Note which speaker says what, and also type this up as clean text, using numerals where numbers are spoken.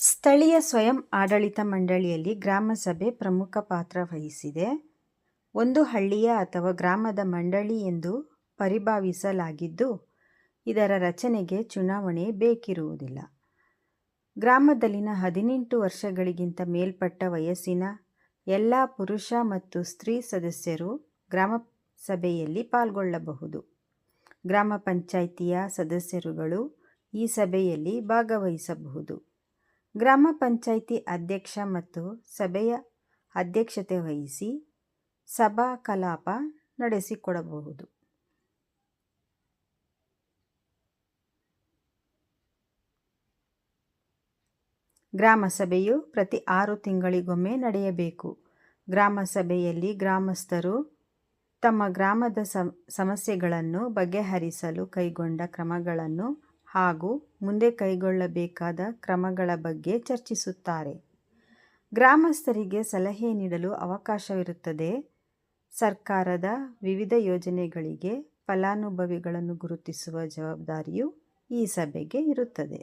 Speaker 1: ಸ್ಥಳೀಯ ಸ್ವಯಂ ಆಡಳಿತ ಮಂಡಳಿಯಲ್ಲಿ ಗ್ರಾಮಸಭೆ ಪ್ರಮುಖ ಪಾತ್ರ ವಹಿಸಿದೆ. ಒಂದು ಹಳ್ಳಿಯ ಅಥವಾ ಗ್ರಾಮದ ಮಂಡಳಿ ಎಂದು ಪರಿಭಾವಿಸಲಾಗಿದ್ದು, ಇದರ ರಚನೆಗೆ ಚುನಾವಣೆ ಬೇಕಿರುವುದಿಲ್ಲ. ಗ್ರಾಮದಲ್ಲಿನ 18 ವರ್ಷಗಳಿಗಿಂತ ಮೇಲ್ಪಟ್ಟ ವಯಸ್ಸಿನ ಎಲ್ಲ ಪುರುಷ ಮತ್ತು ಸ್ತ್ರೀ ಸದಸ್ಯರು ಗ್ರಾಮಸಭೆಯಲ್ಲಿ ಪಾಲ್ಗೊಳ್ಳಬಹುದು. ಗ್ರಾಮ ಪಂಚಾಯಿತಿಯ ಸದಸ್ಯರುಗಳು ಈ ಸಭೆಯಲ್ಲಿ ಭಾಗವಹಿಸಬಹುದು. ಗ್ರಾಮ ಪಂಚಾಯಿತಿ ಅಧ್ಯಕ್ಷ ಮತ್ತು ಸಭೆಯ ಅಧ್ಯಕ್ಷತೆ ವಹಿಸಿ ಸಭಾ ಕಲಾಪ ನಡೆಸಿಕೊಡಬಹುದು. ಗ್ರಾಮ ಸಭೆಯು ಪ್ರತಿ 6 ತಿಂಗಳಿಗೊಮ್ಮೆ ನಡೆಯಬೇಕು. ಗ್ರಾಮ ಸಭೆಯಲ್ಲಿ ಗ್ರಾಮಸ್ಥರು ತಮ್ಮ ಗ್ರಾಮದ ಸಮಸ್ಯೆಗಳನ್ನು ಬಗೆಹರಿಸಲು ಕೈಗೊಂಡ ಕ್ರಮಗಳನ್ನು ಹಾಗೂ ಮುಂದೆ ಕೈಗೊಳ್ಳಬೇಕಾದ ಕ್ರಮಗಳ ಬಗ್ಗೆ ಚರ್ಚಿಸುತ್ತಾರೆ. ಗ್ರಾಮಸ್ಥರಿಗೆ ಸಲಹೆ ನೀಡಲು ಅವಕಾಶವಿರುತ್ತದೆ. ಸರ್ಕಾರದ ವಿವಿಧ ಯೋಜನೆಗಳಿಗೆ ಫಲಾನುಭವಿಗಳನ್ನು ಗುರುತಿಸುವ ಜವಾಬ್ದಾರಿಯು ಈ ಸಭೆಗೆ ಇರುತ್ತದೆ.